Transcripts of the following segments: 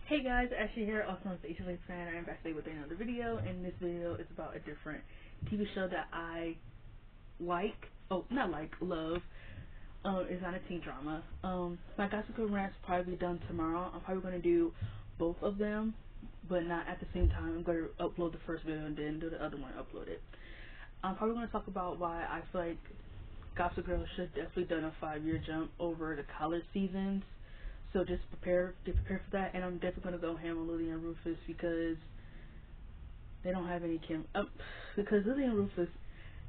Hey guys, Ashley here, also known as the HLA fan. I am back today with another video, and this video is about a different TV show that I love. It's not a teen drama. My Gossip Girl Rant's probably be done tomorrow. I'm probably going to do both of them, but not at the same time. I'm going to upload the first video and then do the other one and upload it. I'm probably going to talk about why I feel like Gossip Girl should definitely done a 5-year jump over the college seasons. So just get prepared for that, and I'm definitely gonna go ham on Lily and Rufus because they don't have any because Lily and Rufus,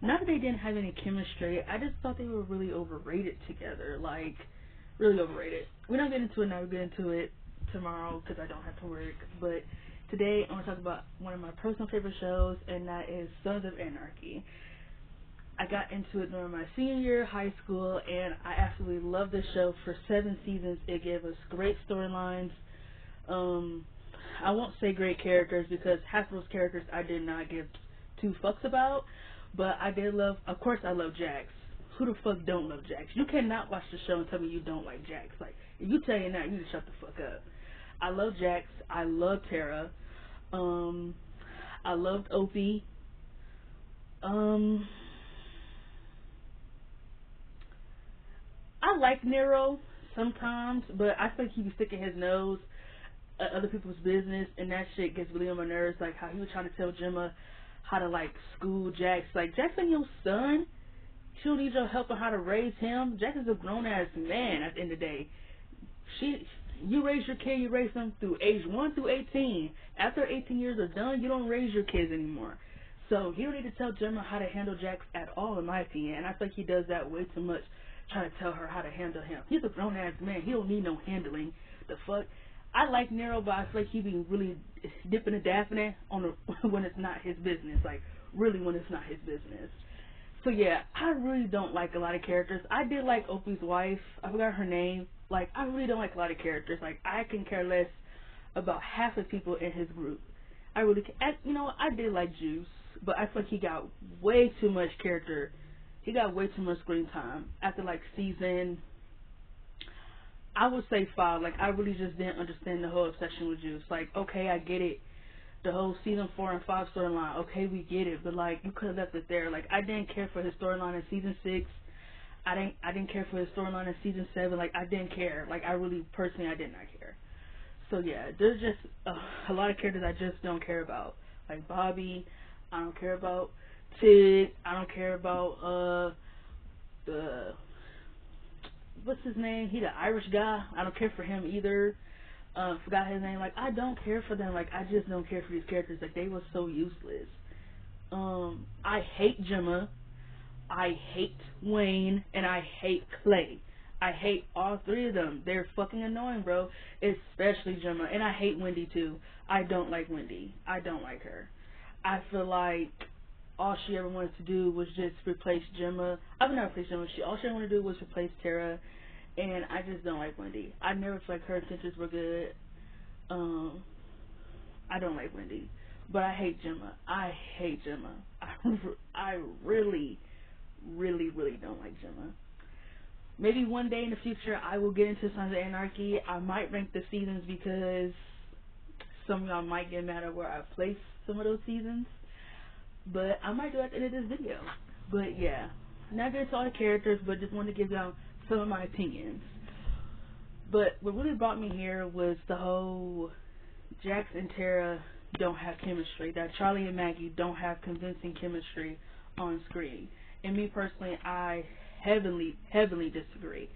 not that they didn't have any chemistry, I just thought they were really overrated together, like really overrated. We're not getting into it now. We'll get into it tomorrow because I don't have to work. But today I'm gonna talk about one of my personal favorite shows, and that is Sons of Anarchy. I got into it during my senior year of high school, and I absolutely loved this show for 7 seasons. It gave us great storylines. I won't say great characters because half of those characters I did not give 2 fucks about, but I did love, of course I love Jax. Who the fuck don't love Jax? You cannot watch the show and tell me you don't like Jax. Like, if you tell you that, you need to shut the fuck up. I love Jax. I love Tara. I loved Opie. I like Nero sometimes, but I think he be sticking his nose at other people's business, and that shit gets really on my nerves. Like how he was trying to tell Gemma how to like school Jax. Like, Jax ain't your son. She don't need your help on how to raise him. Jax is a grown ass man at the end of the day. You raise your kid, you raise them through age 1 through 18. After 18 years are done, you don't raise your kids anymore. So he don't need to tell Gemma how to handle Jax at all, in my opinion. And I think he does that way too much, trying to tell her how to handle him. He's a grown ass man. He don't need no handling. The fuck. I like Nero, but I feel like he be really dipping a daphne on the, when it's not his business. Like, really when it's not his business. So yeah, I really don't like a lot of characters. I did like Opie's wife. I forgot her name. Like, I really don't like a lot of characters. Like, I can care less about half the people in his group. I really can. I did like Juice, but I feel like he got way too much character. He got way too much screen time. After like season, I would say 5. Like, I really just didn't understand the whole obsession with Juice. Like, okay, I get it. The whole season 4 and 5 storyline, okay, we get it, but like, you could have left it there. Like, I didn't care for his storyline in season 6. I didn't care for his storyline in season 7. Like, I didn't care. Like, I really, personally, I did not care. So yeah, there's just a lot of characters I just don't care about. Like Bobby, I don't care about. Tig, I don't care about. The what's his name? He the Irish guy. I don't care for him either. Forgot his name. Like, I don't care for them. Like, I just don't care for these characters. Like, they were so useless. I hate Gemma. I hate Wayne, and I hate Clay. I hate all 3 of them. They're fucking annoying, bro. Especially Gemma. And I hate Wendy, too. I don't like Wendy. I don't like her. I feel like all she ever wanted to do was just replace Gemma. I mean, not replace Gemma. All she wanted to do was replace Tara. And I just don't like Wendy. I never feel like her intentions were good. I don't like Wendy. But I hate Gemma. I hate Gemma. I really don't like Gemma. Maybe one day in the future I will get into Sons of Anarchy. I might rank the seasons because some of y'all might get mad at where I place some of those seasons. But I might do it at the end of this video. But yeah, not get into all the characters, but just want to give y'all some of my opinions. But what really brought me here was the whole Jax and Tara don't have chemistry. That Charlie and Maggie don't have convincing chemistry on screen. And me personally, I heavily disagree.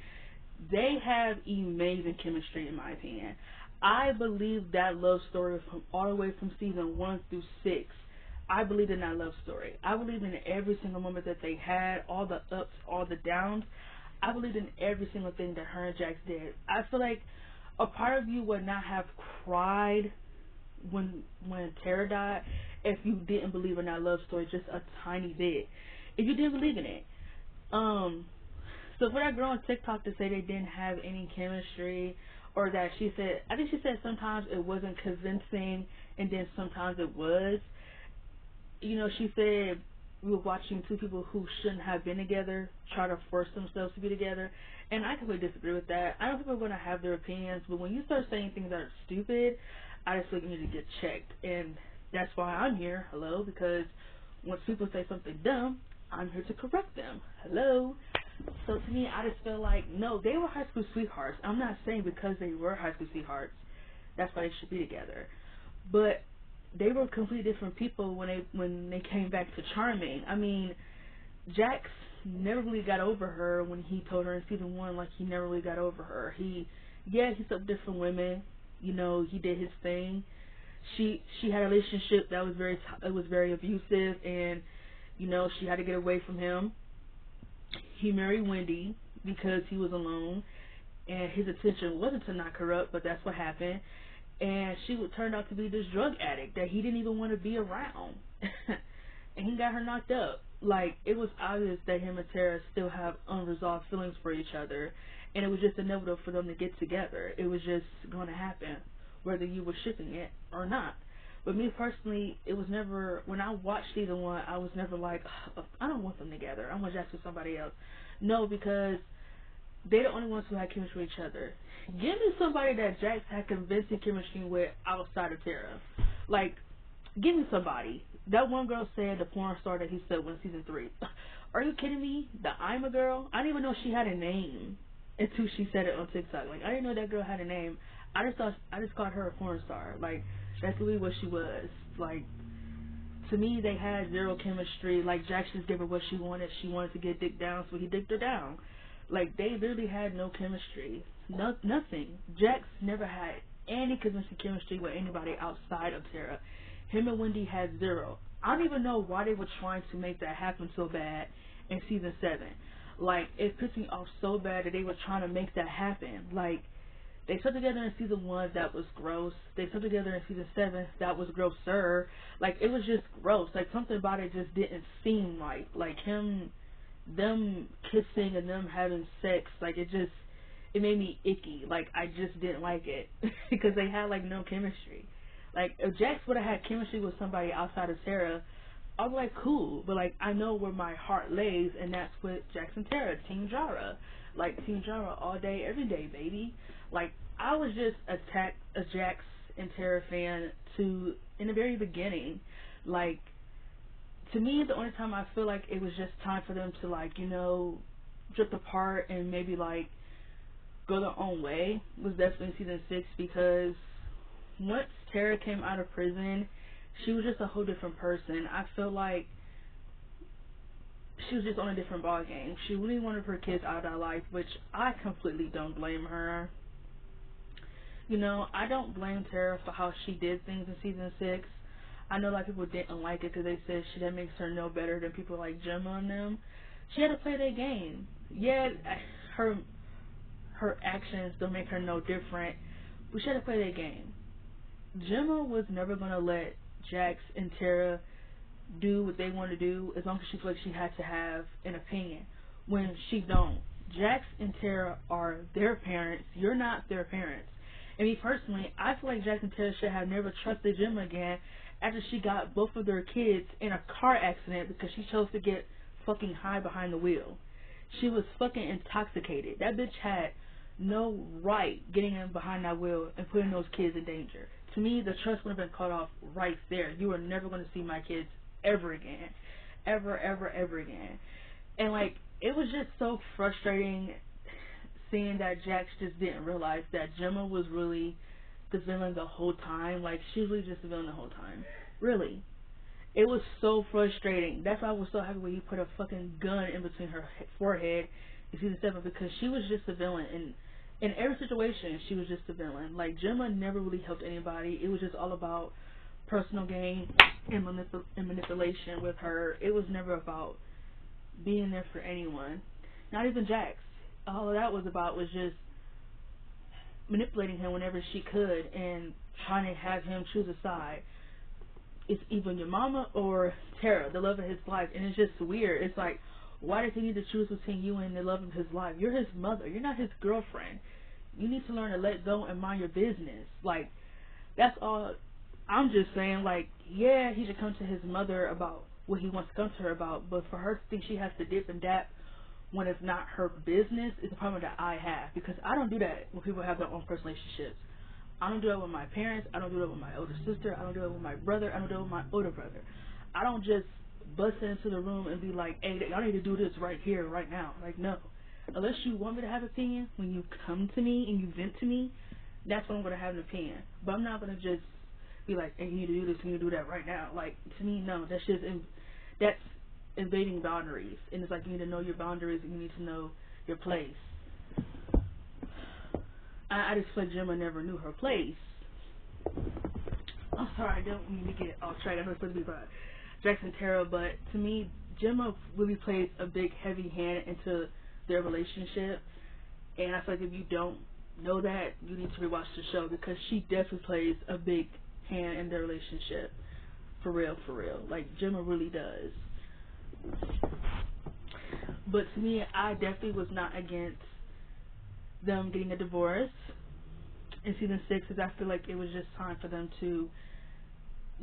They have amazing chemistry, in my opinion. I believe that love story from all the way from season 1 through 6. I believe in that love story. I believe in every single moment that they had, all the ups, all the downs. I believe in every single thing that her and Jax did. I feel like a part of you would not have cried when Tara died if you didn't believe in that love story just a tiny bit. If you didn't believe in it. So for that girl on TikTok to say they didn't have any chemistry, or that she said, I think she said sometimes it wasn't convincing and then sometimes it was. She said we were watching two people who shouldn't have been together try to force themselves to be together. And I completely disagree with that. I know people are going to have their opinions, but when you start saying things that are stupid, I just think you need to get checked. And that's why I'm here, hello, because once people say something dumb, I'm here to correct them. Hello. So to me, I just feel like, no, they were high school sweethearts. I'm not saying because they were high school sweethearts, that's why they should be together. But they were completely different people when they came back to Charming. I mean, Jax never really got over her when he told her in season 1, like, he never really got over her. He slept with different women. You know, he did his thing. She had a relationship that was very abusive, and you know, she had to get away from him. He married Wendy because he was alone, and his intention wasn't to knock her up, but that's what happened. And she would turn out to be this drug addict that he didn't even want to be around. And he got her knocked up. Like, it was obvious that him and Tara still have unresolved feelings for each other, and it was just inevitable for them to get together. It was just going to happen, whether you were shipping it or not. But me personally, it was never, when I watched season 1, I was never like, I don't want them together, I want Jax with somebody else. No, because they're the only ones who had chemistry with each other. Give me somebody that Jax had convincing chemistry with outside of Tara. Like, give me somebody. That one girl said, the porn star that he said in season 3. Are you kidding me? The I'm a girl? I didn't even know she had a name until she said it on TikTok. Like, I didn't know that girl had a name. I just called her a porn star. Like, that's really what she was. Like, to me, they had zero chemistry. Like, Jax just gave her what she wanted. She wanted to get dicked down, so he dicked her down. Like, they literally had no chemistry. Nothing. Jax never had any convincing chemistry with anybody outside of Tara. Him and Wendy had zero. I don't even know why they were trying to make that happen so bad in season 7. Like, it pissed me off so bad that they were trying to make that happen. Like, they slept together in season 1, that was gross. They slept together in season 7, that was grosser. Like, it was just gross. Like, something about it just didn't seem right. Like, them kissing and them having sex, like, it made me icky. Like, I just didn't like it. Because they had, like, no chemistry. Like, if Jax would have had chemistry with somebody outside of Tara, I'd be like, cool. But, like, I know where my heart lays, and that's with Jax and Tara, Team Jara. Like, Team Jara all day, every day, baby. Like, I was just a Jax and Tara fan in the very beginning. Like, to me, the only time I feel like it was just time for them to, like, you know, drift apart and maybe, like, go their own way was definitely season 6, because once Tara came out of prison, she was just a whole different person. I feel like she was just on a different ball game. She really wanted her kids out of that life, which I completely don't blame her. You know, I don't blame Tara for how she did things in season 6. I know a lot of people didn't like it because they said that makes her no better than people like Gemma and them. She had to play their game. Yeah, her actions don't make her no different, but she had to play their game. Gemma was never going to let Jax and Tara do what they want to do as long as she felt like she had to have an opinion, when she don't. Jax and Tara are their parents. You're not their parents. And me personally, I feel like Jax and Tara should have never trusted Gemma again after she got both of their kids in a car accident because she chose to get fucking high behind the wheel. She was fucking intoxicated. That bitch had no right getting in behind that wheel and putting those kids in danger. To me, the trust would have been cut off right there. You are never going to see my kids ever again. Ever, ever, ever again. And, like, it was just so frustrating seeing that Jax just didn't realize that Gemma was really the villain the whole time. Like, she was really just the villain the whole time. Really. It was so frustrating. That's why I was so happy when he put a fucking gun in between her forehead in season 7, because she was just a villain. And in every situation, she was just a villain. Like, Gemma never really helped anybody. It was just all about personal gain and manipulation with her. It was never about being there for anyone. Not even Jax. All that was about was just manipulating him whenever she could and trying to have him choose a side. It's either your mama or Tara, the love of his life. And it's just weird. It's like, why does he need to choose between you and the love of his life? You're his mother. You're not his girlfriend. You need to learn to let go and mind your business. Like, that's all I'm just saying. Like, yeah, he should come to his mother about what he wants to come to her about. But for her to think she has to dip and dap when it's not her business is a problem that I have, because I don't do that when people have their own personal relationships. I don't do that with my parents. I don't do that with my older sister. I don't do that with my brother. I don't do that with my older brother. I don't just bust into the room and be like, hey, y'all need to do this right here, right now. Like, no. Unless you want me to have an opinion, when you come to me and you vent to me, that's when I'm going to have an opinion. But I'm not going to just be like, hey, you need to do this, you need to do that right now. Like, to me, no. That's invading boundaries. And it's like, you need to know your boundaries and you need to know your place. I just feel like Gemma never knew her place. I'm sorry, I don't mean to get off track. I'm not supposed to be about Jackson Tara, but to me, Gemma really plays a big, heavy hand into their relationship. And I feel like if you don't know that, you need to rewatch the show, because she definitely plays a big hand in their relationship. For real, for real. Like, Gemma really does. But to me, I definitely was not against them getting a divorce in season 6, because I feel like it was just time for them to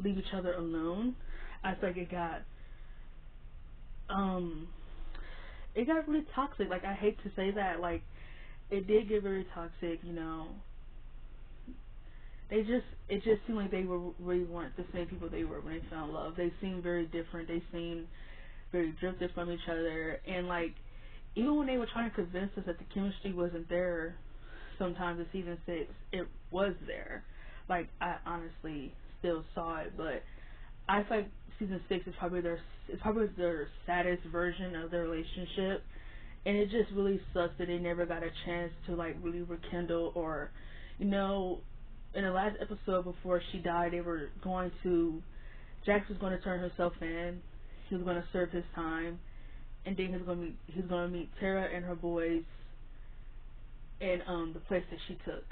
leave each other alone. I feel like it got really toxic. Like, I hate to say that, like, it did get very toxic, you know. It just seemed like they really weren't the same people they were when they fell in love. They seemed very different. They seemed very drifted from each other. And, like, even when they were trying to convince us that the chemistry wasn't there sometimes in season 6, it was there. Like, I honestly still saw it, but I feel like season 6 is probably their saddest version of their relationship. And it just really sucks that they never got a chance to, like, really rekindle, or, you know, in the last episode before she died, Jax was going to turn herself in. He was going to serve his time, and then he's going to meet Tara and her boys in the place that she took.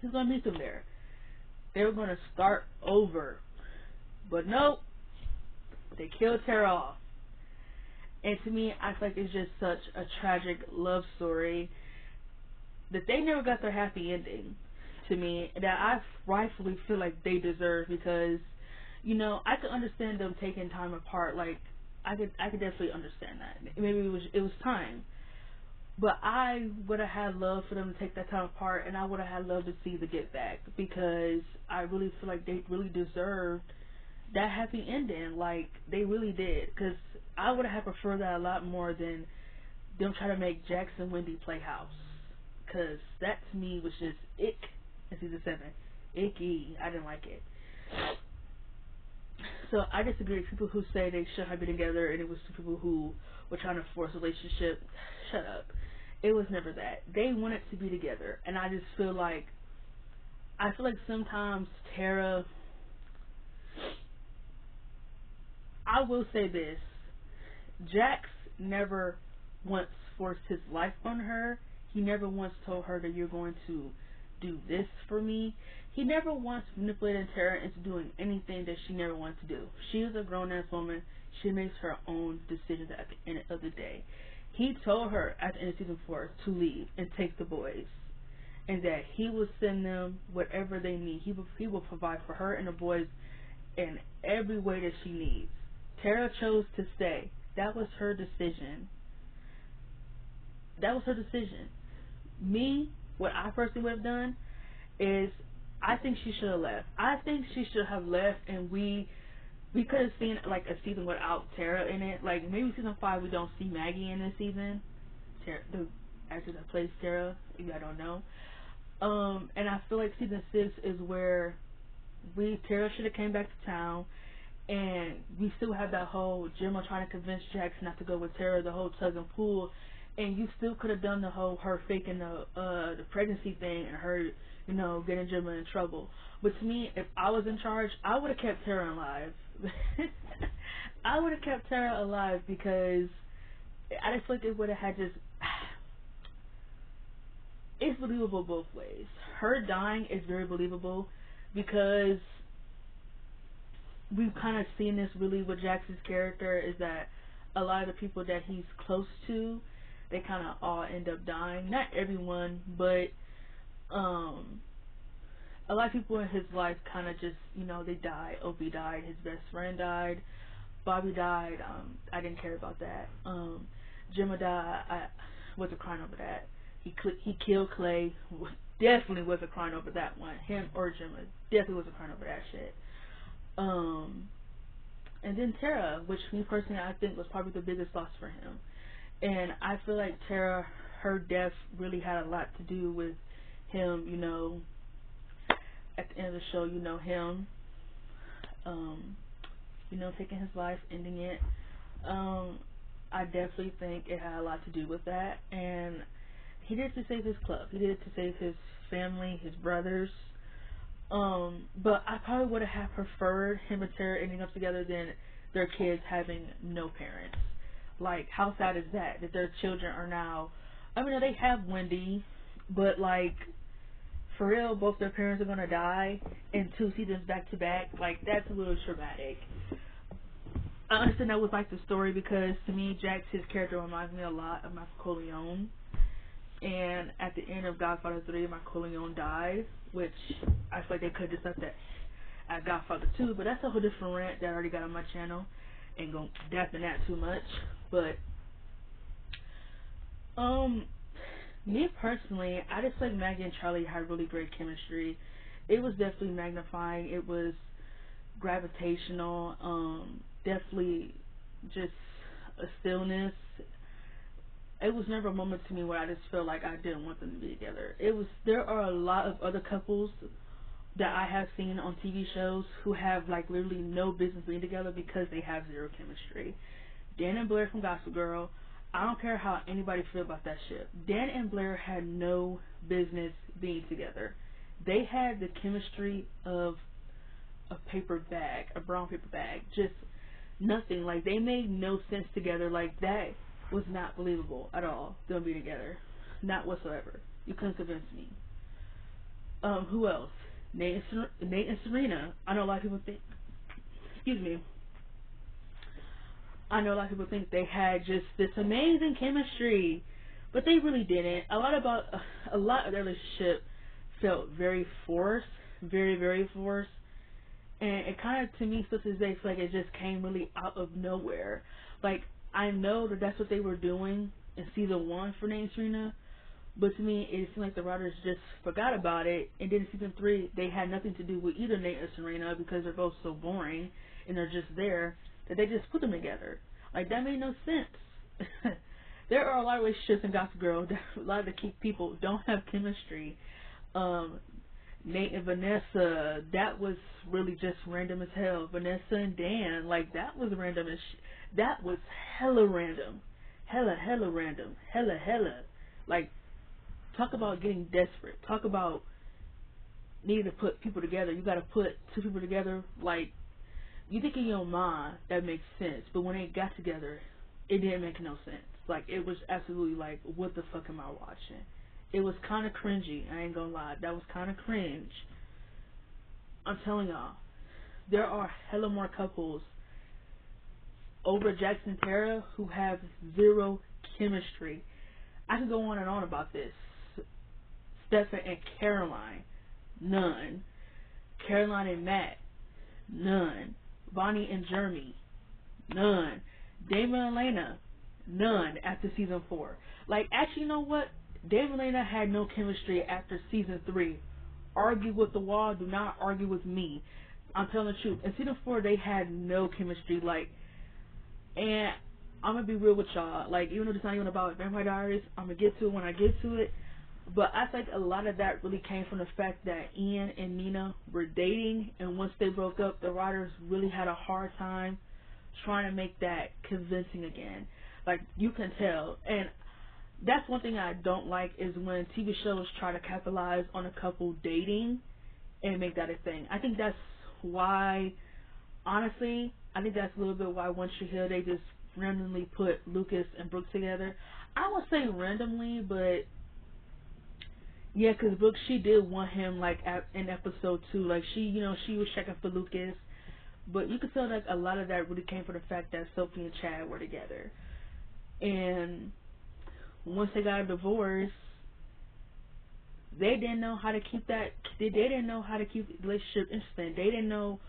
He's going to meet them there. They were going to start over, but nope, they killed Tara off. And to me, I feel like it's just such a tragic love story that they never got their happy ending, to me, that I rightfully feel like they deserve, because, you know, I could understand them taking time apart. Like, I could definitely understand that. Maybe it was time. But I would have had love for them to take that time apart, and I would have had love to see the get back, because I really feel like they really deserved that happy ending. Like, they really did, because I would have preferred that a lot more than them try to make Jax and Wendy play house, because that to me was just ick in season 7. Icky. I didn't like it. So I disagree with people who say they should have been together and it was two people who were trying to force a relationship. Shut up. It was never that. They wanted to be together, and I just feel like sometimes Tara, I will say this, Jax never once forced his life on her. He never once told her that you're going to do this for me. He never once manipulated Tara into doing anything that she never wanted to do. She is a grown-ass woman. She makes her own decisions at the end of the day. He told her at the end of season 4 to leave and take the boys, and that he will send them whatever they need. He will provide for her and the boys in every way that she needs. Tara chose to stay. That was her decision. Me, what I personally would have done is, I think she should have left. I think she should have left, and we could have seen like a season without Tara in it. Like, maybe season 5 we don't see Maggie in this season. Tara, the actor that plays Tara, if I don't know. And I feel like season 6 is where Tara should have came back to town, and we still have that whole Gemma trying to convince Jax not to go with Tara, the whole tug and pull, and you still could have done the whole her faking the pregnancy thing and her, you know, getting Gemma in trouble. But to me, if I was in charge, I would have kept Tara alive. I would have kept Tara alive, because I just feel like it would have had just. It's believable both ways. Her dying is very believable, because we've kind of seen this really with Jax's character, is that a lot of the people that he's close to, they kind of all end up dying. Not everyone, but a lot of people in his life kind of just, they died. Opie died. His best friend died. Bobby died. I didn't care about that. Gemma died. I wasn't crying over that. He killed Clay. Definitely wasn't crying over that one. Him or Gemma definitely wasn't crying over that shit. And then Tara, which me personally I think was probably the biggest loss for him. And I feel like Tara, her death really had a lot to do with him, at the end of the show, him, taking his life, ending it. I definitely think it had a lot to do with that. And he did it to save his club. He did it to save his family, his brothers. But I probably would have preferred him and Tara ending up together than their kids having no parents. Like, how sad is that their children are now, I mean, they have Wendy, but like, for real, both their parents are gonna die in 2 seasons back to back. Like, that's a little traumatic. I understand that was like the story because to me, Jax, his character reminds me a lot of Michael Corleone. And at the end of Godfather 3, Michael Corleone died, which I feel like they could have just left that at Godfather 2, but that's a whole different rant that I already got on my channel. Ain't gonna dap in that too much. But me personally, I just like Maggie and Charlie had really great chemistry. It was definitely magnifying. It was gravitational. Definitely just a stillness. It was never a moment to me where I just felt like I didn't want them to be together. There are a lot of other couples that I have seen on TV shows who have like literally no business being together because they have zero chemistry. Dan and Blair from Gossip Girl, I don't care how anybody feel about that shit. Dan and Blair had no business being together. They had the chemistry of a paper bag, a brown paper bag, just nothing. Like, they made no sense together. Like, that was not believable at all, them being together. Not whatsoever. You couldn't convince me. Who else? Nate and Serena. I know a lot of people think, excuse me, I know a lot of people think they had just this amazing chemistry, but they really didn't. A lot of their relationship felt very forced, very, very forced, and it kind of, to me, still to this day, feel like it just came really out of nowhere. Like, I know that that's what they were doing in season 1 for Nate and Serena, but to me, it seemed like the writers just forgot about it, and then in season 3, they had nothing to do with either Nate or Serena because they're both so boring, and they're just there, that they just put them together. Like, that made no sense. There are a lot of relationships in Gossip Girl that a lot of the key people don't have chemistry. Nate and Vanessa, that was really just random as hell. Vanessa and Dan, like, that was random as that was hella random. Hella random. Hella. Like, talk about getting desperate. Talk about needing to put people together. You gotta put 2 people together. Like, you think in your mind that makes sense, but when they got together, it didn't make no sense. Like, it was absolutely like, what the fuck am I watching? It was kind of cringy. I ain't gonna lie. That was kind of cringe. I'm telling y'all, there are hella more couples over Jax and Tara who have zero chemistry. I can go on and on about this. Stefan and Caroline, none. Caroline and Matt, none. Bonnie and Jeremy, none. Damon and Elena, none after season 4. Like, actually, you know what? Damon and Elena had no chemistry after season 3. Argue with the wall, do not argue with me. I'm telling the truth. In season 4, they had no chemistry. Like, and I'm gonna be real with y'all. Like, even though it's not even about Vampire Diaries, I'm gonna get to it when I get to it. But I think a lot of that really came from the fact that Ian and Nina were dating, and once they broke up, the writers really had a hard time trying to make that convincing again. Like, you can tell. And that's one thing I don't like, is when TV shows try to capitalize on a couple dating and make that a thing. I think that's why, honestly, I think that's a little bit why One Tree Hill, they just randomly put Lucas and Brooke together. I would say randomly, but yeah, because Brooke, she did want him, like, in episode 2. Like, she was checking for Lucas. But you could tell that a lot of that really came from the fact that Sophie and Chad were together. And once they got a divorce, they didn't know how to keep that They didn't know how to keep the relationship interesting. They didn't know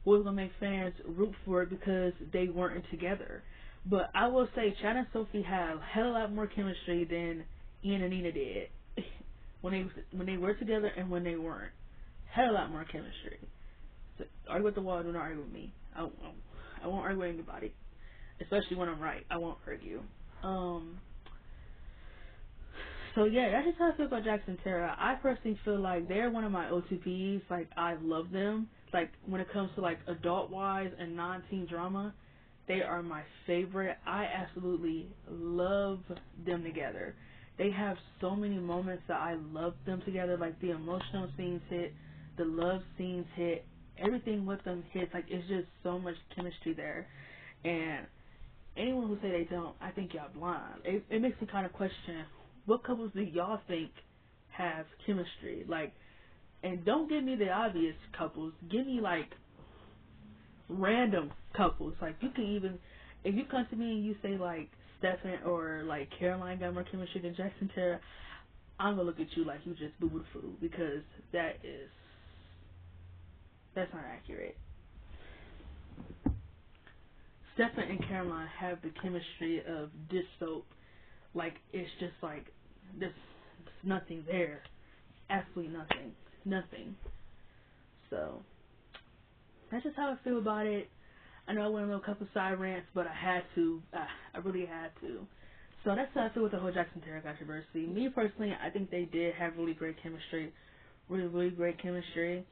what was gonna make fans root for it because they weren't together. But I will say, Chad and Sophie had a hell of a lot more chemistry than Ian and Nina did when they were together and when they weren't. Had a lot more chemistry. So, argue with the wall, do not argue with me. I won't argue with anybody, especially when I'm right. I won't argue. So yeah, that's just how I feel about Jax and Tara. I personally feel like they're one of my OTPs. Like, I love them. Like, when it comes to like adult wise and non-teen drama, they are my favorite. I absolutely love them together. They have so many moments that I love them together. Like, the emotional scenes hit, the love scenes hit, everything with them hits. Like, it's just so much chemistry there. And anyone who say they don't, I think y'all blind. It makes me kind of question, what couples do y'all think have chemistry? Like, and don't give me the obvious couples. Give me like random couples. Like, you can even, if you come to me and you say like Stefan or like Caroline got more chemistry than Jackson Tara, I'm gonna look at you like you just boo-boo the food, because that's not accurate. Stefan and Caroline have the chemistry of dish soap. Like, it's just like there's nothing there. Absolutely nothing. Nothing. So that's just how I feel about it. I know I went on a couple side rants, but I had to. I really had to. So that's how I feel with the whole Jackson Tara controversy. Me personally, I think they did have really great chemistry. Really, really great chemistry.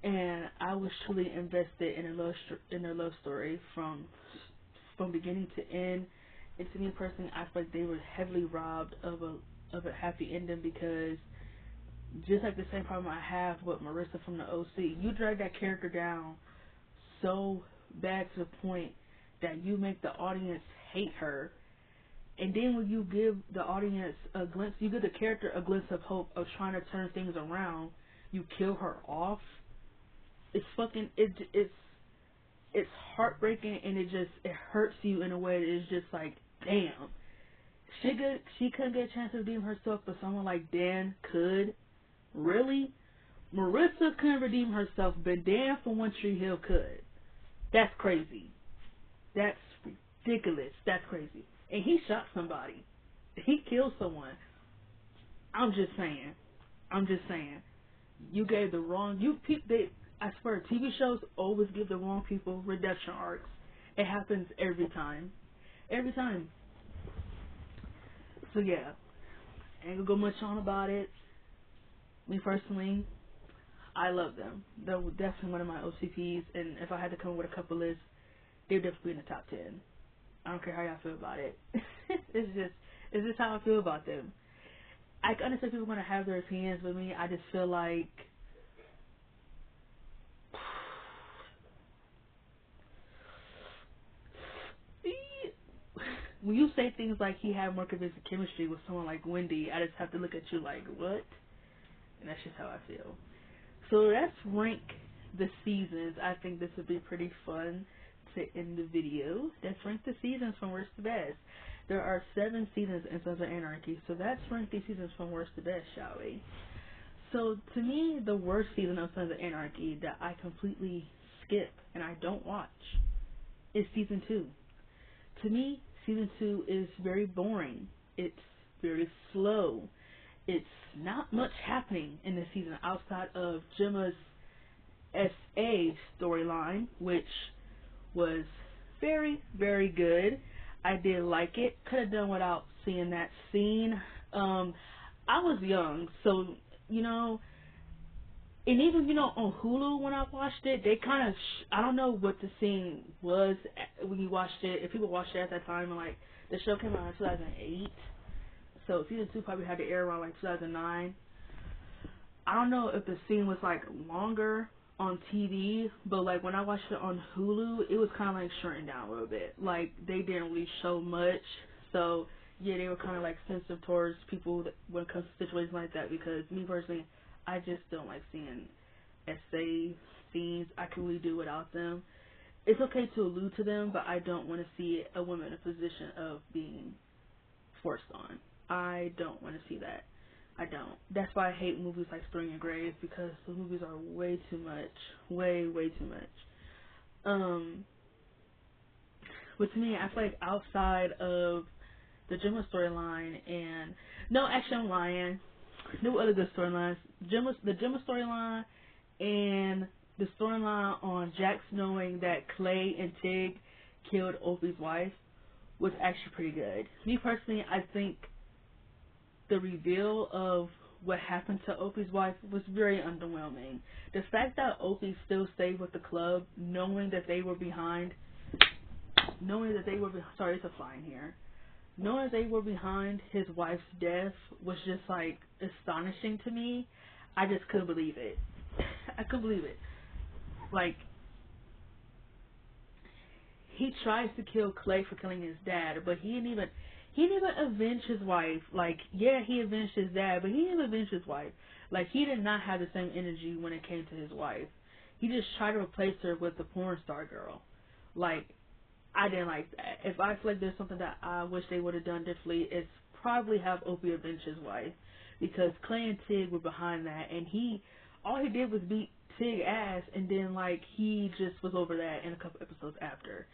And I was truly invested in their love story from beginning to end. And to me personally, I feel like they were heavily robbed of a happy ending, because just like the same problem I have with Marissa from the OC, you drag that character down so bad to the point that you make the audience hate her. And then when you give the audience a glimpse, you give the character a glimpse of hope of trying to turn things around, you kill her off. It's fucking, it's heartbreaking, and it hurts you in a way that is just like, damn. She couldn't get a chance to redeem herself, but someone like Dan could. Really? Marissa couldn't redeem herself, but Dan from One Tree Hill could. That's crazy. That's ridiculous. That's crazy. And he shot somebody. He killed someone. I'm just saying. You gave the wrong. I swear, TV shows always give the wrong people redemption arcs. It happens every time. Every time. So yeah, ain't gonna go much on about it. Me personally, I love them. They're definitely one of my OCPs, and if I had to come up with a couple lists, they'd definitely be in the top 10. I don't care how y'all feel about it. it's just how I feel about them. I can understand people are gonna have their opinions with me. I just feel like when you say things like he had more convincing chemistry with someone like Wendy, I just have to look at you like, what? And that's just how I feel. So let's rank the seasons. I think this would be pretty fun to end the video. Let's rank the seasons from worst to best. There are 7 seasons in Sons of Anarchy, so let's rank these seasons from worst to best, shall we? So to me, the worst season of Sons of Anarchy that I completely skip and I don't watch is season 2. To me, season 2 is very boring. It's very slow. It's not much happening in this season outside of Gemma's SA storyline, which was very, very good. I did like it. Could have done without seeing that scene. I was young, so, and even, on Hulu when I watched it, they kind of, I don't know what the scene was when you watched it. If people watched it at that time, like, the show came out in 2008. So season 2 probably had to air around like 2009. I don't know if the scene was like longer on TV, but like when I watched it on Hulu, it was kind of like shortened down a little bit. Like they didn't really show much. So yeah, they were kind of like sensitive towards people when it comes to situations like that, because me personally, I just don't like seeing essay scenes. I can really do without them. It's okay to allude to them, but I don't want to see a woman in a position of being forced on. I don't want to see that. I don't. That's why I hate movies like Spring and Grave, because the movies are way too much. Way, way too much. But to me, I feel like outside of the Gemma storyline and no, actually I'm lying. No other good storylines. The Gemma storyline and the storyline on Jax knowing that Clay and Tig killed Opie's wife was actually pretty good. Me personally, I think the reveal of what happened to Opie's wife was very underwhelming. The fact that Opie still stayed with the club, knowing that they were behind, sorry, it's a fine here. Knowing they were behind his wife's death was just like astonishing to me. I just couldn't believe it. I couldn't believe it. Like, he tries to kill Clay for killing his dad, but he didn't even avenge his wife. Like, yeah, he avenged his dad, but he didn't avenge his wife. Like, he did not have the same energy when it came to his wife. He just tried to replace her with the porn star girl. Like, I didn't like that. If I feel like there's something that I wish they would have done differently, it's probably have Opie avenge his wife, because Clay and Tig were behind that, and all he did was beat Tig ass, and then like he just was over that in a couple episodes after,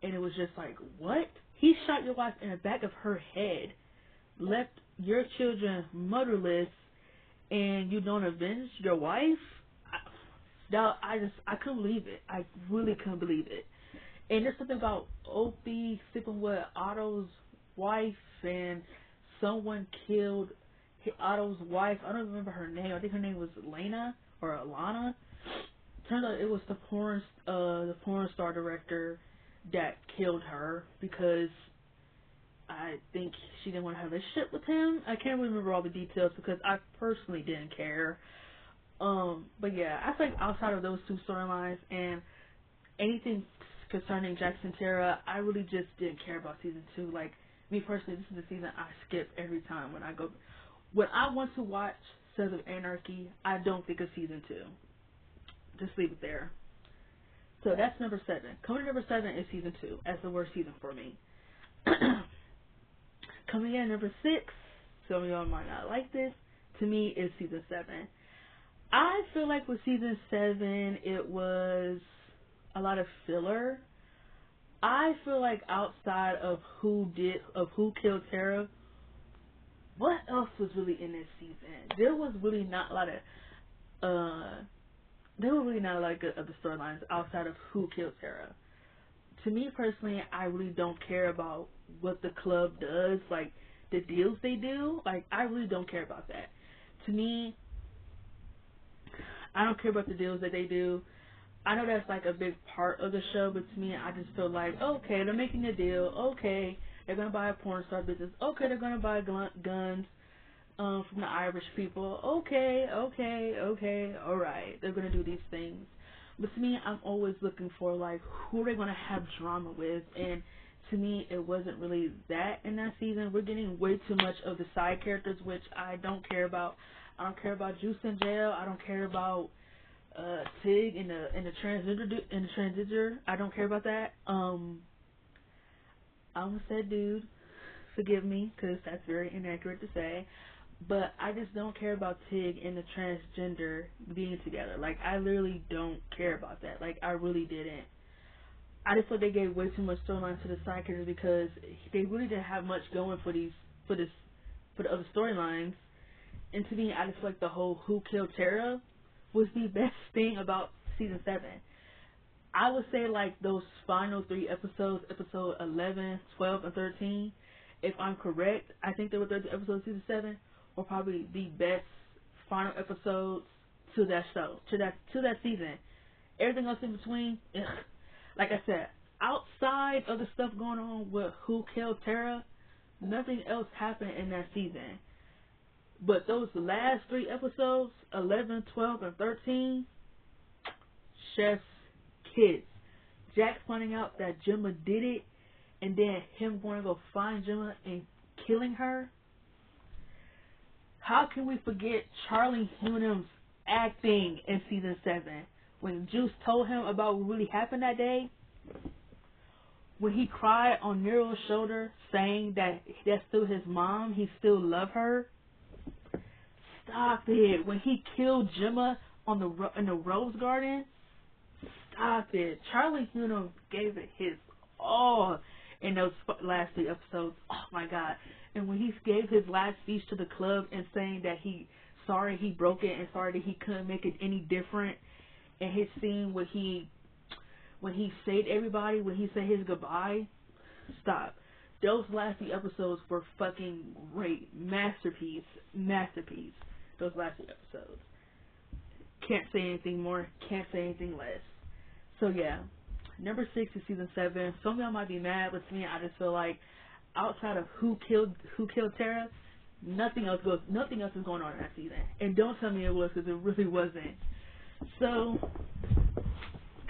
and it was just like, what? He shot your wife in the back of her head, left your children motherless, and you don't avenge your wife? I couldn't believe it. I really couldn't believe it. And there's something about Opie sleeping with Otto's wife, and someone killed Otto's wife. I don't remember her name. I think her name was Lena or Alana. Turns out it was the porn star director that killed her, because I think she didn't want to have a relationship with him. I can't remember all the details because I personally didn't care. But yeah, I think outside of those two storylines and anything concerning Jax and Tara, I really just didn't care about season 2. Like, me personally, this is the season I skip every time when I want to watch Sons of Anarchy. I don't think of season 2. Just leave it there. So that's number 7. Coming to number 7 is season 2 as the worst season for me. Coming in at number 6, some of y'all might not like this, to me is season 7. I feel like with season 7, it was a lot of filler. I feel like outside of who killed Tara, what else was really in this season? There was really not a lot of the storylines outside of who killed Tara. To me personally, I really don't care about what the club does, like the deals they do. Like, I really don't care about that. To me, I don't care about the deals that they do. I know that's like a big part of the show, but to me, I just feel like, okay, they're making a deal. Okay, they're gonna buy a porn star business. Okay, they're gonna buy guns from the Irish people. Okay, all right. They're gonna do these things. But to me, I'm always looking for like who they're gonna have drama with, and to me, it wasn't really that in that season. We're getting way too much of the side characters, which I don't care about. I don't care about Juice in jail. I don't care about Tig in the transgender. I don't care about that. I almost said dude. Forgive me, because that's very inaccurate to say. But I just don't care about Tig and the transgender being together. Like, I literally don't care about that. Like, I really didn't. I just thought they gave way too much storyline to the side characters, because they really didn't have much going for the other storylines. And to me, I just feel like the whole who killed Tara was the best thing about season 7. I would say like those final 3 episodes, episode 11, 12, and 13, if I'm correct, I think they were 30 episodes of season 7, were probably the best final episodes to that show, to that season. Everything else in between, ugh. Like I said, outside of the stuff going on with who killed Tara, nothing else happened in that season. But those last 3 episodes, 11, 12, and 13, chef's kiss. Jack finding out that Gemma did it, and then him going to go find Gemma and killing her. How can we forget Charlie Hunnam's acting in season 7? When Juice told him about what really happened that day, when he cried on Nero's shoulder saying that that's still his mom, he still loved her. Stop it. When he killed Gemma on in the Rose Garden, stop it. Charlie Hunnam gave it his all in those last 3 episodes. Oh my god. And when he gave his last speech to the club and saying that sorry he broke it and sorry that he couldn't make it any different, and his scene when he saved everybody, when he said his goodbye, stop. Those last 3 episodes were fucking great. Masterpiece. Those last 3 episodes. Can't say anything more, can't say anything less. So yeah, number 6 is season 7. Some of y'all might be mad, but to me, I just feel like outside of who killed Tara, nothing else is going on in that season. And don't tell me it was, because it really wasn't. So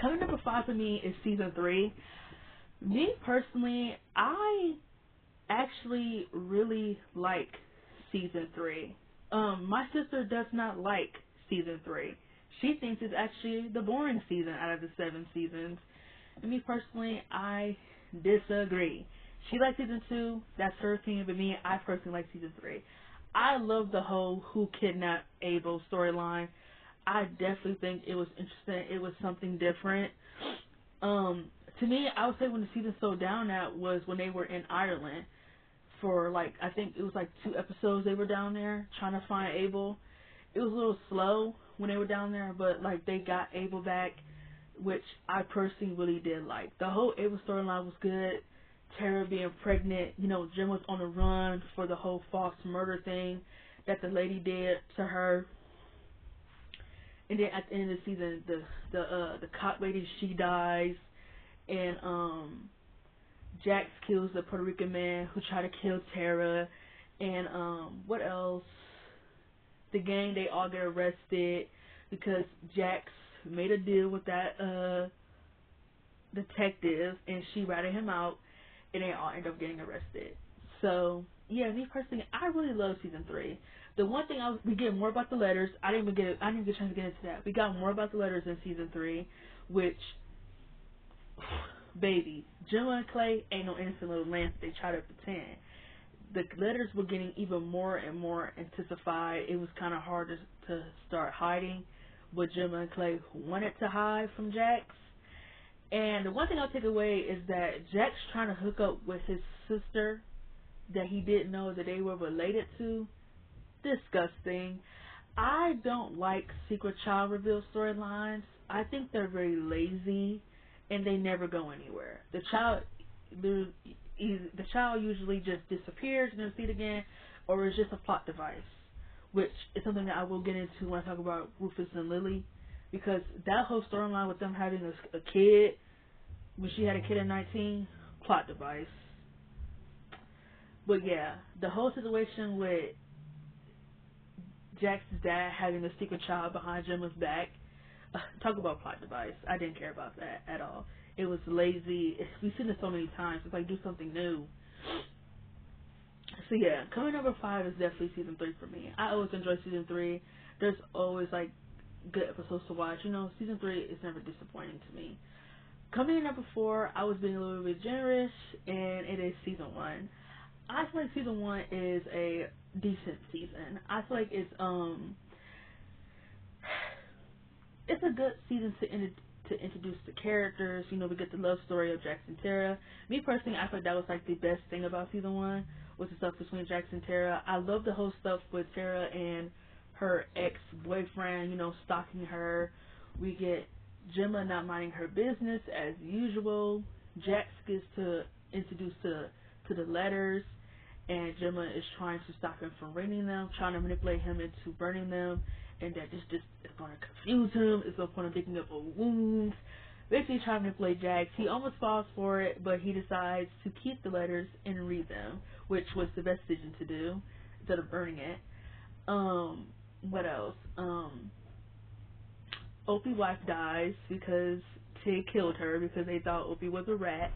coming number 5 for me is season 3. Me personally, I actually really like season 3. My sister does not like season 3. She thinks it's actually the boring season out of the 7 seasons. And me personally, I disagree. She likes season 2. That's her opinion, but me, I personally like season 3. I love the whole who kidnapped Abel storyline. I definitely think it was interesting. It was something different. To me, I would say when the season slowed down at was when they were in Ireland for I think it was 2 episodes they were down there trying to find Abel. It was a little slow when they were down there, but they got Abel back, which I personally really did like. The whole Abel storyline was good. Tara being pregnant, Jim was on the run for the whole false murder thing that the lady did to her. And then at the end of the season, the cop lady, she dies, and Jax kills the Puerto Rican man who tried to kill Tara, and what else? The gang, they all get arrested because Jax made a deal with that detective, and she ratted him out, and they all end up getting arrested. So yeah, me personally, I really love season 3. The one thing we get more about the letters. I didn't get a chance to get into that. We got more about the letters in season 3, which, baby, Gemma and Clay ain't no innocent little lambs they try to pretend. The letters were getting even more and more intensified. It was kind of hard to start hiding what Gemma and Clay wanted to hide from Jax. And the one thing I'll take away is that Jax trying to hook up with his sister that he didn't know that they were related to. Disgusting. I don't like secret child reveal storylines. I think they're very lazy and they never go anywhere. The child usually just disappears and never see it again, or is just a plot device, which is something that I will get into when I talk about Rufus and Lily, because that whole storyline with them having a kid, when she had a kid at 19, plot device. But yeah, the whole situation with Jax's dad having a secret child behind Gemma's back, talk about plot device. I didn't care about that at all. It was lazy. We've seen it so many times. It's do something new. So yeah, coming number 5 is definitely season 3 for me. I always enjoy season 3. There's always good episodes to watch. Season 3 is never disappointing to me. Coming in number 4, I was being a little bit generous, and it is season 1. I feel like season 1 is a decent season. I feel like it's a good season to introduce the characters. We get the love story of Jax and Tara. Me personally, I feel like that was the best thing about season 1 was the stuff between Jax and Tara. I love the whole stuff with Tara and her ex-boyfriend, stalking her. We get Gemma not minding her business as usual. Jax gets to introduce to the letters, and Gemma is trying to stop him from reading them, trying to manipulate him into burning them, and that just is going to confuse him. It's going to put him digging up wounds. Basically trying to manipulate Jax. He almost falls for it, but he decides to keep the letters and read them, which was the best decision to do instead of burning it. What else? Opie's wife dies because Tig killed her because they thought Opie was a rat.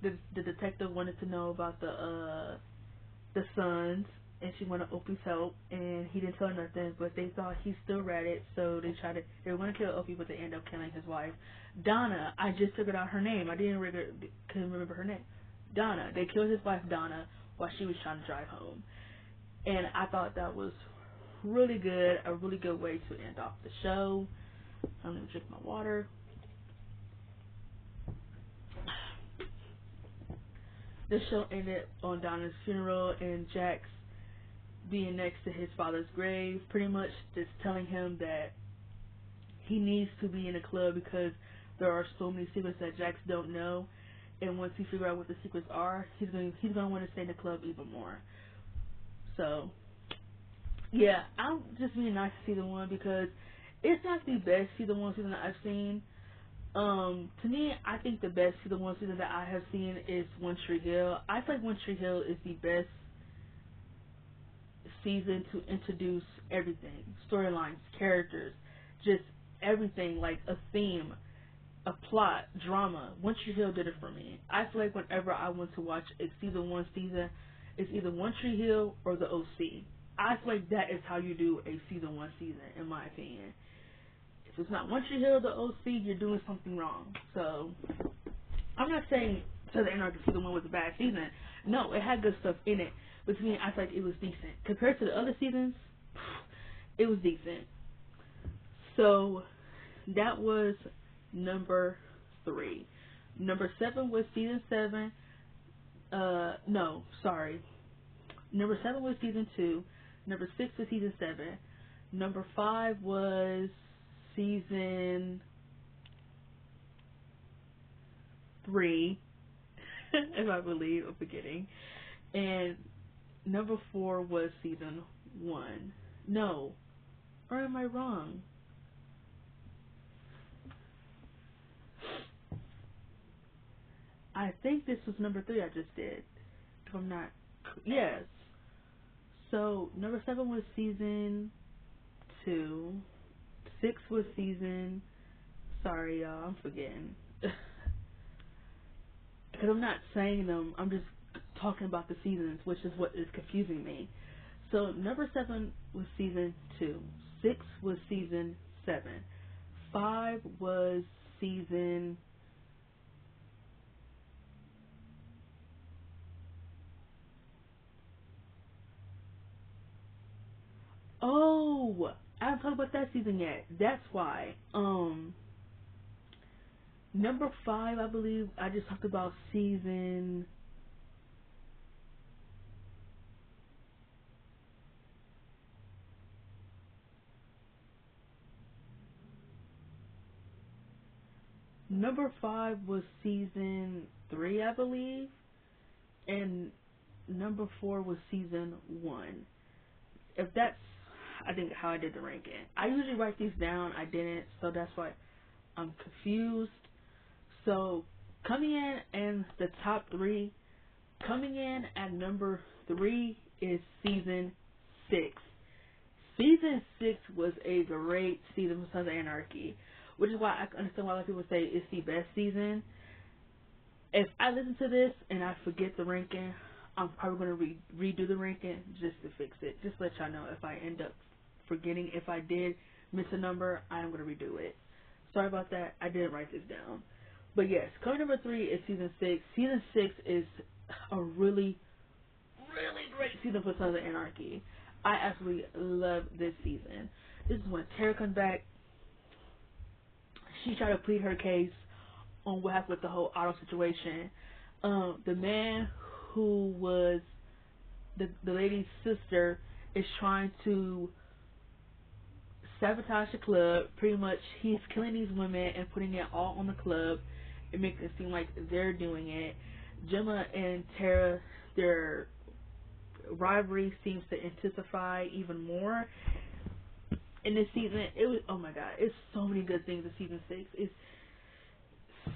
The detective wanted to know about the sons, and she wanted Opie's help, and he didn't tell her nothing, but they thought he still ratted, so they were going to kill Opie, but they ended up killing his wife. Donna, I just figured out her name. Couldn't remember her name. Donna. They killed his wife, Donna, while she was trying to drive home. And I thought that was really good, a really good way to end off the show. I'm gonna drink my water. The show ended on Donna's funeral and Jax being next to his father's grave, pretty much just telling him that he needs to be in the club because there are so many secrets that Jax don't know, and once he figures out what the secrets are, he's gonna want to stay in the club even more. So yeah, I'm just being nice to season one because it's not the best season that I've seen. To me, I think the best season that I have seen is One Tree Hill. I feel like One Tree Hill is the best season to introduce everything, storylines, characters, just everything, like a theme, a plot, drama. One Tree Hill did it for me. I feel like whenever I want to watch a season, it's either One Tree Hill or the OC. I feel like that is how you do a season, in my opinion. If it's not One Tree Hill or the OC, you're doing something wrong. So, I'm not saying the Anarchy season 1 was a bad season. No, it had good stuff in it. But to me, I feel like it was decent. Compared to the other seasons, it was decent. So, that was number 3. Number 7 was season 7. No, sorry. Number 7 was season 2. Number 6 was season 7. Number 5 was season 3. If I believe, I'm forgetting. And number 4 was season 1. No. Or am I wrong? I think this was number 3 I just did. If I'm not... Yes. So, number 7 was season 2. 6 was season... Sorry, y'all. I'm forgetting. Because I'm not saying them. I'm just talking about the seasons, which is what is confusing me. So, number 7 was season 2. 6 was season 7. 5 was season... Oh, I haven't talked about that season yet. That's why. Number 5, I believe I just talked about season... Number 5 was season 3, I believe. And number 4 was season 1. If that's, I think, how I did the ranking. I usually write these down. I didn't, so that's why I'm confused. So, coming in the top 3, coming in at number 3 is season 6. Season 6 was a great season for Sons of Anarchy, which is why I understand why a lot of people say it's the best season. If I listen to this and I forget the ranking, I'm probably going to redo the ranking just to fix it. Just to let y'all know if I end up forgetting. If I did miss a number, I am going to redo it. Sorry about that. I didn't write this down. But yes, coming number 3 is season 6. Season 6 is a really, really great season for Sons of Anarchy. I absolutely love this season. This is when Tara comes back. She tried to plead her case on what happened with the whole auto situation. The man who was the lady's sister is trying to sabotage the club. Pretty much, he's killing these women and putting it all on the club. It makes it seem like they're doing it. Gemma and Tara, their rivalry seems to intensify even more in this season. It was, oh my god, it's so many good things in season 6. It's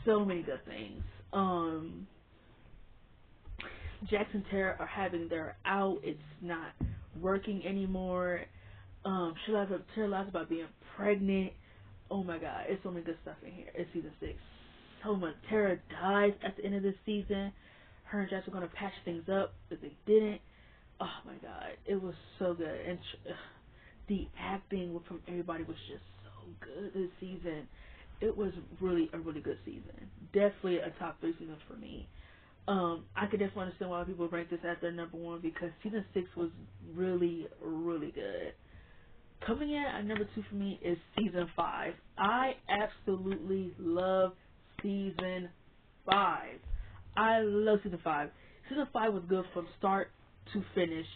so many good things. Jax and Tara are having their out. It's not working anymore. Tara lies about being pregnant. Oh my god, it's so many good stuff in here. It's season 6. So much. Tara dies at the end of this season. Her and Jax are going to patch things up, but they didn't. Oh my god, it was so good. And the acting from everybody was just so good this season. It was really a really good season. Definitely a top 3 season for me. I could definitely understand why people rank this as their number 1 because season 6 was really, really good. Coming in at number 2 for me is season 5. I absolutely love season 5. I love season 5. Season 5 was good from start to finish.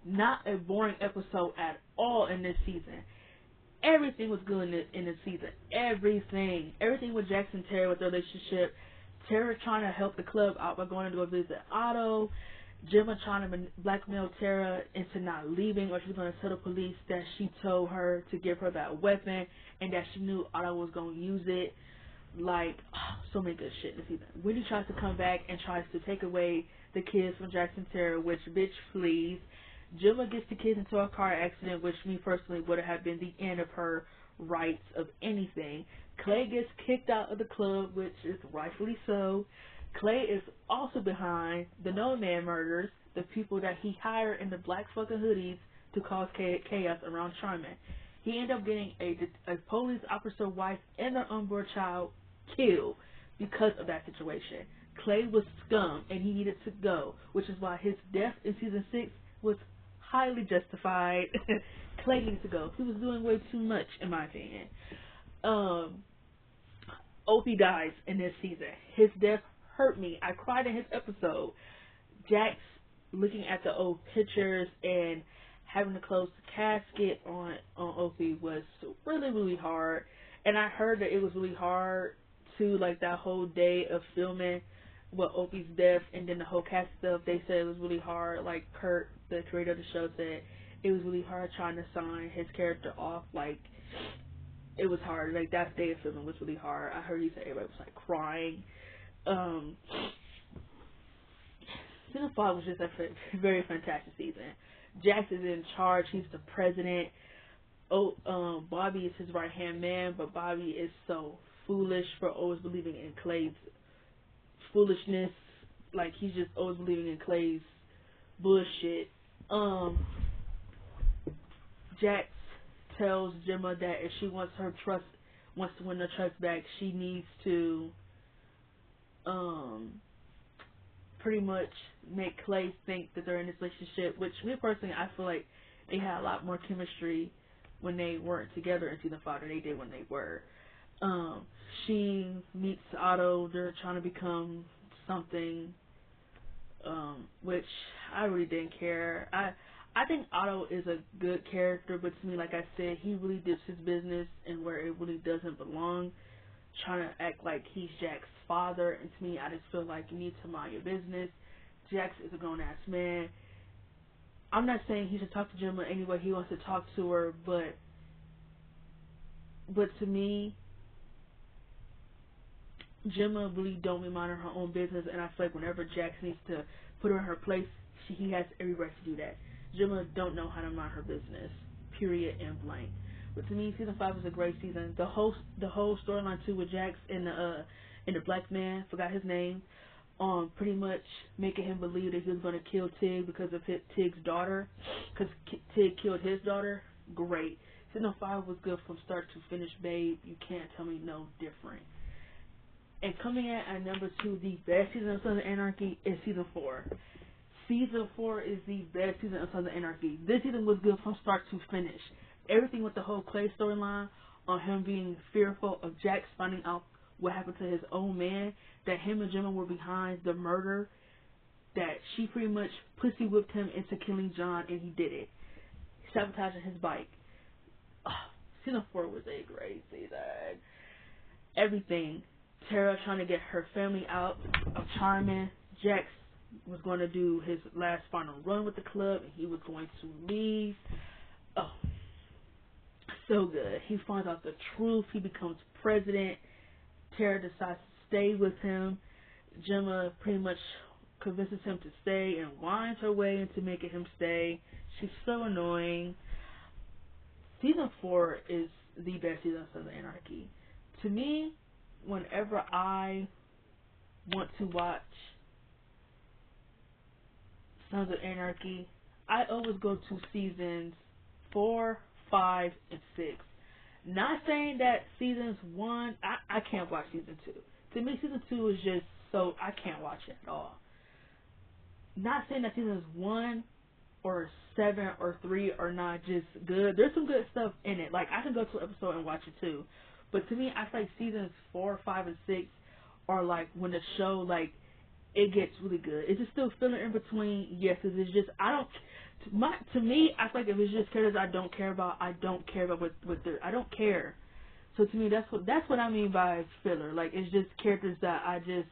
Not a boring episode at all in this season. Everything was good in this season. Everything. Everything with Jax and Tara with their relationship. Tara trying to help the club out by going to go visit Otto. Gemma trying to blackmail Tara into not leaving, or she's going to tell the police that she told her to give her that weapon and that she knew Otto was going to use it. Like, so many good shit in the season. Wendy tries to come back and tries to take away the kids from Jax and Tara, which bitch flees. Gemma gets the kids into a car accident, which me personally would have been the end of her rights of anything. Clay gets kicked out of the club, which is rightfully so. Clay is also behind the No Man murders, the people that he hired in the black fucking hoodies to cause chaos around Charmin. He ended up getting a police officer wife and their unborn child killed because of that situation. Clay was scum and he needed to go, which is why his death in season 6 was highly justified. Clay needed to go. He was doing way too much, in my opinion. Opie dies in this season. His death hurt me. I cried in his episode. Jax looking at the old pictures and having to close the casket on Opie was really, really hard. And I heard that it was really hard too, like that whole day of filming with Opie's death and then the whole cast stuff. They said it was really hard. Like Kurt, the creator of the show, said it was really hard trying to sign his character off. Like, it was hard. Like, that day of filming was really hard. I heard he said everybody was like crying. Season 5 was just a very fantastic season. Jax is in charge. He's the president. Bobby is his right hand man, but Bobby is so foolish for always believing in Clay's foolishness. Like, he's just always believing in Clay's bullshit. Jax tells Gemma that if she wants to win her trust back, she needs to pretty much make Clay think that they're in this relationship, which me personally, I feel like they had a lot more chemistry when they weren't together in season 5 than they did when they were. She meets Otto. They're trying to become something, which I really didn't care. I think Otto is a good character, but to me, like I said, he really dips his business in where it really doesn't belong, trying to act like he's Jax's father, and to me, I just feel like you need to mind your business. Jax is a grown-ass man. I'm not saying he should talk to Gemma any way he wants to talk to her, but to me, Gemma really don't be minding her own business, and I feel like whenever Jax needs to put her in her place, he has every right to do that. Gemma don't know how to mind her business, period and blank. But to me, season 5 was a great season. The whole storyline too with Jax and the black man, forgot his name, pretty much making him believe that he was going to kill Tig because of Tig's daughter, because Tig killed his daughter. Great. Season 5 was good from start to finish, babe. You can't tell me no different. And coming in at number 2, the best season of Sons of Anarchy is season 4. Season 4 is the best season of Sons of Anarchy. This season was good from start to finish. Everything with the whole Clay storyline, on him being fearful of Jax finding out what happened to his own man, that him and Gemma were behind the murder, that she pretty much pussy whipped him into killing John, and he did it. Sabotaging his bike. Season 4 was a great season. Everything. Tara trying to get her family out of Charmin. Jax was going to do his last final run with the club, and he was going to leave. Oh, so good. He finds out the truth. He becomes president. Tara decides to stay with him. Gemma pretty much convinces him to stay and winds her way into making him stay. She's so annoying. Season 4 is the best season of Sons of Anarchy. To me, whenever I want to watch Sons of Anarchy, I always go to seasons 4, 5, and 6. Not saying that seasons 1, I can't watch season 2. To me, season 2 is just so, I can't watch it at all. Not saying that seasons 1 or 7 or 3 are not just good. There's some good stuff in it. Like, I can go to an episode and watch it too. But to me, I feel like seasons 4, 5, and 6 are like when the show, like, it gets really good. Is it still filling in between? Yes, it's just, I don't, to me, I feel like if it's just characters I don't care about, I don't care about what they're, I don't care. So to me, that's what I mean by filler. Like, it's just characters that I just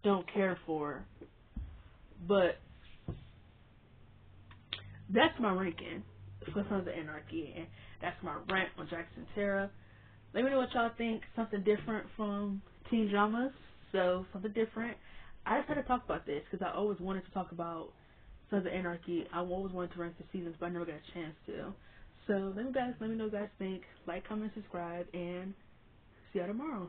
don't care for. But that's my ranking for Sons of Anarchy, and that's my rant on Jackson Terra. Let me know what y'all think. Something different from teen dramas. So, something different. I just had to talk about this because I always wanted to talk about Sons of Anarchy. I always wanted to rank the seasons, but I never got a chance to. So, let me know what you guys think. Like, comment, subscribe, and see y'all tomorrow.